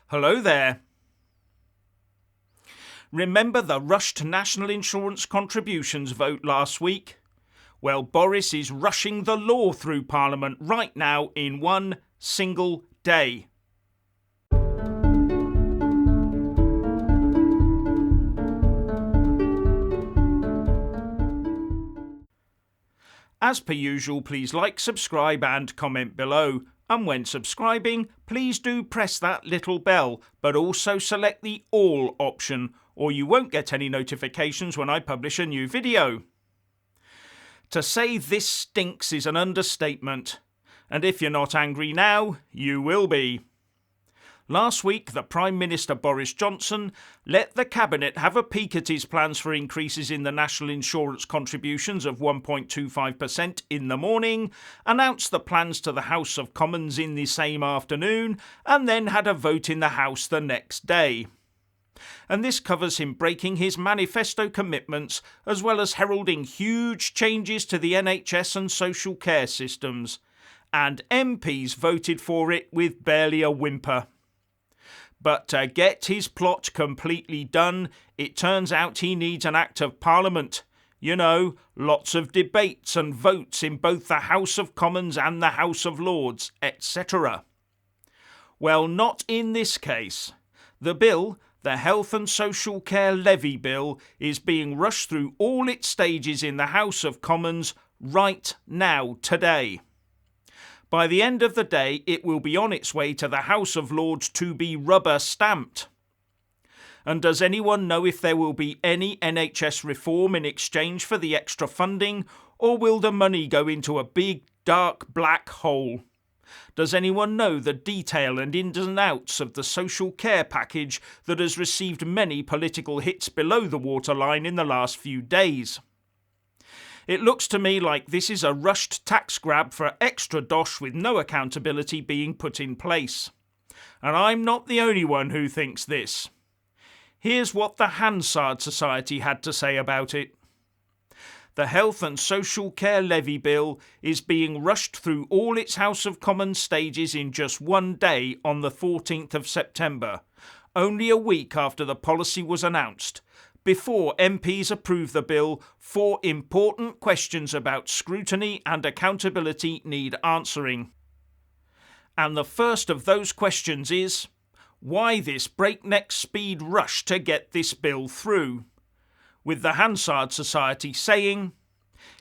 Hello there. Remember the rushed national insurance contributions vote last week? Well, Boris is rushing the law through Parliament right now in one single day. As per usual, please like, subscribe and comment below. And when subscribing, please do press that little bell, but also select the all option, or you won't get any notifications when I publish a new video. To say this stinks is an understatement, and if you're not angry now, you will be. Last week, the Prime Minister Boris Johnson let the Cabinet have a peek at his plans for increases in the national insurance contributions of 1.25% in the morning, announced the plans to the House of Commons in the same afternoon, and then had a vote in the House the next day. And this covers him breaking his manifesto commitments, as well as heralding huge changes to the NHS and social care systems. And MPs voted for it with barely a whimper. But to get his plot completely done, it turns out he needs an Act of Parliament. You know, lots of debates and votes in both the House of Commons and the House of Lords, etc. Well, not in this case. The bill, the Health and Social Care Levy Bill, is being rushed through all its stages in the House of Commons right now, today. By the end of the day, it will be on its way to the House of Lords to be rubber stamped. And does anyone know if there will be any NHS reform in exchange for the extra funding, or will the money go into a big, dark, black hole? Does anyone know the detail and ins and outs of the social care package that has received many political hits below the waterline in the last few days? It looks to me like this is a rushed tax grab for extra dosh with no accountability being put in place. And I'm not the only one who thinks this. Here's what the Hansard Society had to say about it. The Health and Social Care Levy Bill is being rushed through all its House of Commons stages in just one day on the 14th of September, only a week after the policy was announced, before MPs approve the bill. 4 important questions about scrutiny and accountability need answering. And the first of those questions is, why this breakneck speed rush to get this bill through? With the Hansard Society saying,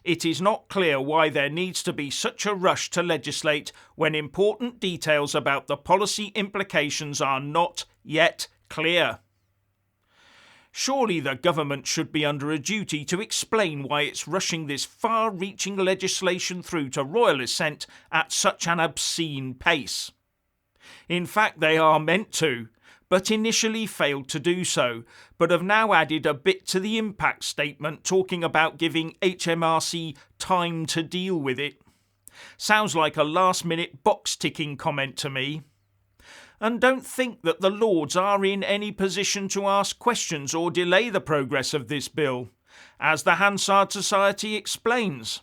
it is not clear why there needs to be such a rush to legislate when important details about the policy implications are not yet clear. Surely the government should be under a duty to explain why it's rushing this far-reaching legislation through to royal assent at such an obscene pace. In fact, they are meant to, but initially failed to do so, but have now added a bit to the impact statement talking about giving HMRC time to deal with it. Sounds like a last-minute box-ticking comment to me. And don't think that the Lords are in any position to ask questions or delay the progress of this bill, as the Hansard Society explains.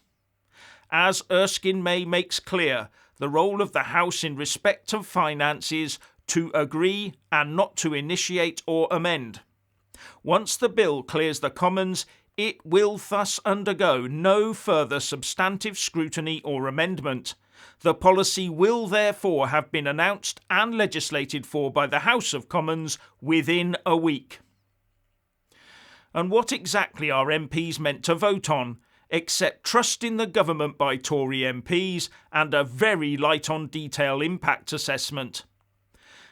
As Erskine May makes clear, the role of the House in respect of finance is to agree and not to initiate or amend. Once the bill clears the Commons, it will thus undergo no further substantive scrutiny or amendment. The policy will therefore have been announced and legislated for by the House of Commons within a week. And what exactly are MPs meant to vote on, except trust in the government by Tory MPs and a very light on detail impact assessment?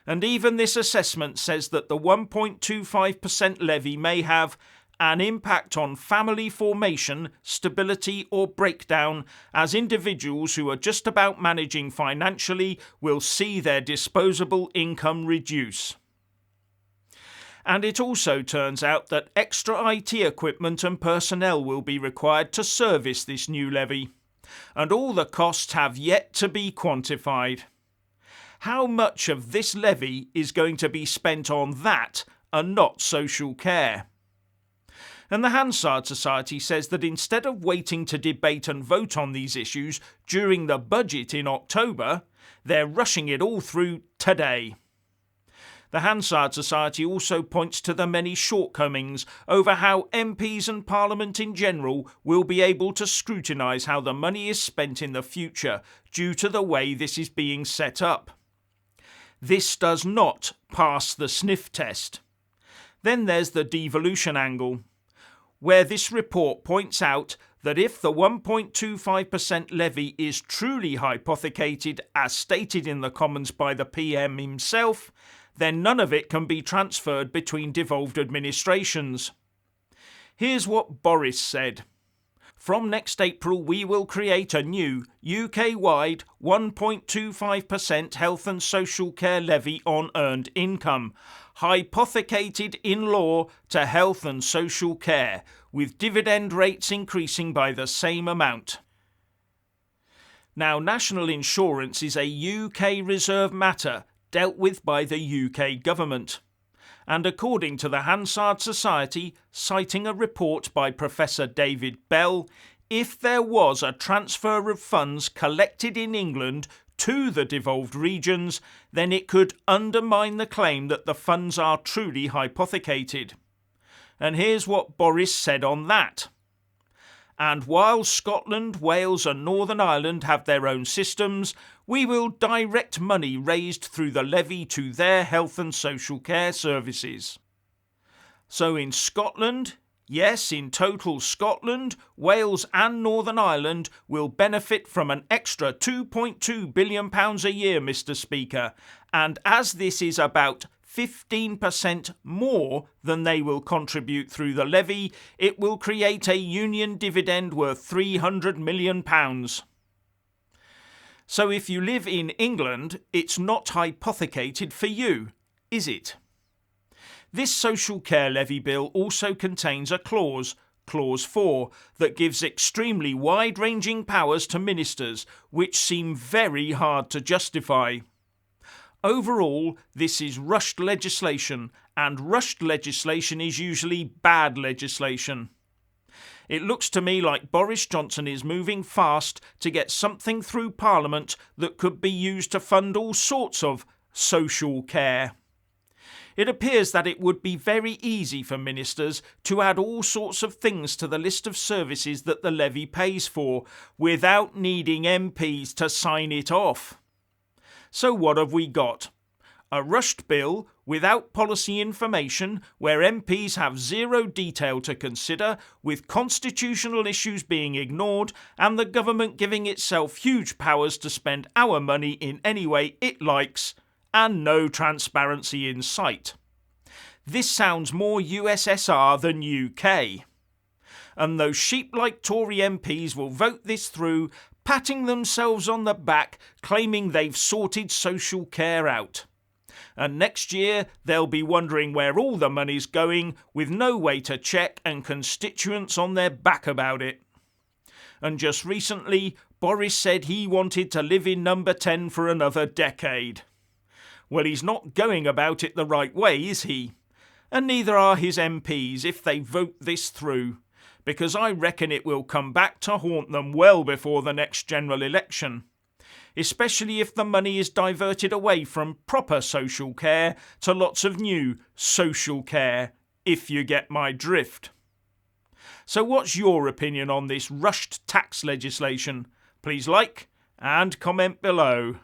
And even this assessment says that the 1.25% levy may have an impact on family formation, stability or breakdown, as individuals who are just about managing financially will see their disposable income reduce. And it also turns out that extra IT equipment and personnel will be required to service this new levy, and all the costs have yet to be quantified. How much of this levy is going to be spent on that and not social care? And the Hansard Society says that instead of waiting to debate and vote on these issues during the budget in October, they're rushing it all through today. The Hansard Society also points to the many shortcomings over how MPs and Parliament in general will be able to scrutinise how the money is spent in the future due to the way this is being set up. This does not pass the sniff test. Then there's the devolution angle, where this report points out that if the 1.25% levy is truly hypothecated as stated in the Commons by the PM himself, then none of it can be transferred between devolved administrations. Here's what Boris said. From next April we will create a new UK-wide 1.25% health and social care levy on earned income, hypothecated in law to health and social care, with dividend rates increasing by the same amount. Now, national insurance is a UK reserve matter dealt with by the UK government. And according to the Hansard Society, citing a report by Professor David Bell, if there was a transfer of funds collected in England to the devolved regions, then it could undermine the claim that the funds are truly hypothecated. And here's what Boris said on that. And while Scotland, Wales and Northern Ireland have their own systems, we will direct money raised through the levy to their health and social care services. So in Scotland, yes, in total Scotland, Wales and Northern Ireland will benefit from an extra £2.2 billion a year, Mr. Speaker, and as this is about 15% more than they will contribute through the levy, it will create a union dividend worth £300 million. So if you live in England, it's not hypothecated for you, is it? This social care levy bill also contains a clause, Clause 4, that gives extremely wide-ranging powers to ministers, which seem very hard to justify. Overall, this is rushed legislation, and rushed legislation is usually bad legislation. It looks to me like Boris Johnson is moving fast to get something through Parliament that could be used to fund all sorts of social care. It appears that it would be very easy for ministers to add all sorts of things to the list of services that the levy pays for without needing MPs to sign it off. So what have we got? A rushed bill without policy information where MPs have zero detail to consider, with constitutional issues being ignored and the government giving itself huge powers to spend our money in any way it likes, and no transparency in sight. This sounds more USSR than UK. And those sheep-like Tory MPs will vote this through, patting themselves on the back, claiming they've sorted social care out. And next year they'll be wondering where all the money's going, with no way to check and constituents on their back about it. And just recently, Boris said he wanted to live in number 10 for another decade. Well, he's not going about it the right way, is he? And neither are his MPs if they vote this through, because I reckon it will come back to haunt them well before the next general election, especially if the money is diverted away from proper social care to lots of new social care, if you get my drift. So what's your opinion on this rushed tax legislation? Please like and comment below.